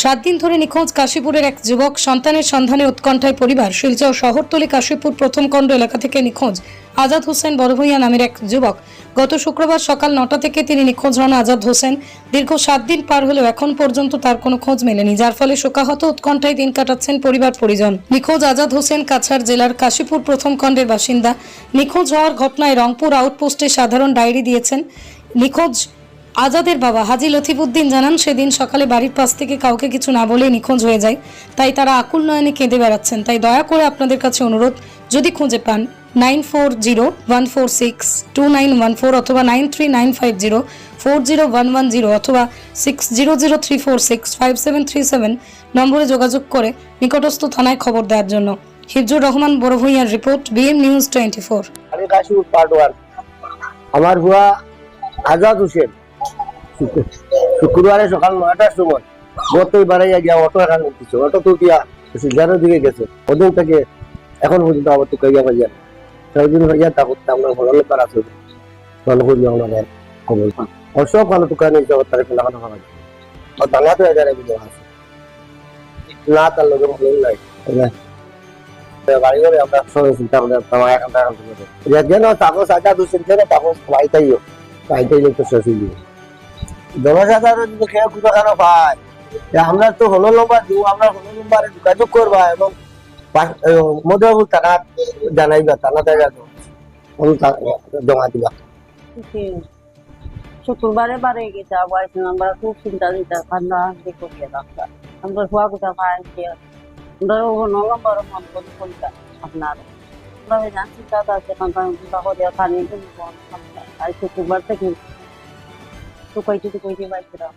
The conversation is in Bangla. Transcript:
7 দিন ধরে নিখোঁজ কাশীপুরের এক যুবক। সন্তানের সন্ধানে উৎকণ্ঠায় পরিবার। শিলচর শহরতলি কাশীপুর প্রথম খণ্ড এলাকা থেকে নিখোঁজ আজাদ হোসেন বড়ভূঁইয়া নামের এক যুবক। গত শুক্রবার সকাল 9টা থেকে তিনি নিখোঁজ হন। আজাদ হোসেন দীর্ঘ 7 দিন পার হলেও এখন পর্যন্ত তার কোনো খোঁজ মেলেনি, যার ফলে শোকাহত উৎকণ্ঠায় দিন কাটাচ্ছেন পরিবার পরিজন। নিখোঁজ আজাদ হোসেন কাছাড় জেলার কাশীপুর প্রথম খণ্ডের বাসিন্দা। নিখোঁজ হওয়ার ঘটনায় রংপুর আউটপোস্টে সাধারণ ডায়েরি দিয়েছেন। নিখোঁজ আজাদের বাবা হাজি লতিফউদ্দিন জানান, সেদিন সকালে বাড়ির পাশ থেকে কাউকে কিছু না বলে নিখোঁজ হয়ে যায়। তাই তারা আকুল নয়নে কেঁদে বেড়াচ্ছেন। তাই দয়া করে আপনাদের কাছে অনুরোধ, যদি খুঁজে পান 9401462914 অথবা 9395040110 অথবা 6003465737 নম্বরে যোগাযোগ করে নিকটস্থ থানায় খবর দেওয়ার জন্য। হিফজুর রহমান বড়ভূঁইয়ার রিপোর্ট, বিএম নিউজ 24। আমি কাশীপুর পার্ট 1। আমার হুয়া আজাদ হোসেন শুক্রবারে সকাল 9টার সময় গতই বাড়াইয়া গিয়া অটো এখানে উঠতেছে। অটো তো গিয়া সিজারের দিকে গেছে। ওদিন থেকে এখন পর্যন্ত আবার তো কইয়া ভাইয়া 6 দিন ভাইয়া তা করতে আমরা ভালো লোকার আছে ভালো করি আমাদের খবর অসব ভালো দোকানে যাওয়ার তারিখ লাগানো হবে আর দাঙ্গা তো এদের আগে দেওয়া আছে না তার লোক ভালো নাই বাড়ি করে আমরা সবাই চিন্তা করে তোমার এখন টাকা যেন তাকে সাজা দুসেন যেন তাকে পাইতাইও তো শেষই দিয়ে 10,000 যদি খেয়ে খুঁজো কেন পাই আমরা তো হলো নম্বর দিব, আমরা হলো নম্বরে যোগাযোগ করবা এবং মধ্যবাবু টাকা জানাইবা, টাকা জমা দিবা। শুক্রবারে বারে গেছে আমরা খুব চিন্তা দিতা কান্না করিয়া ডাক্তার আমরা হওয়া কোথা ভাই আমরা নম্বর মন করি কোনটা আপনার আমরা জানছি দাদা আছে চিন্তা করিয়া পানি আর শুক্রবার থেকে তো কইতে পাইছিলাম।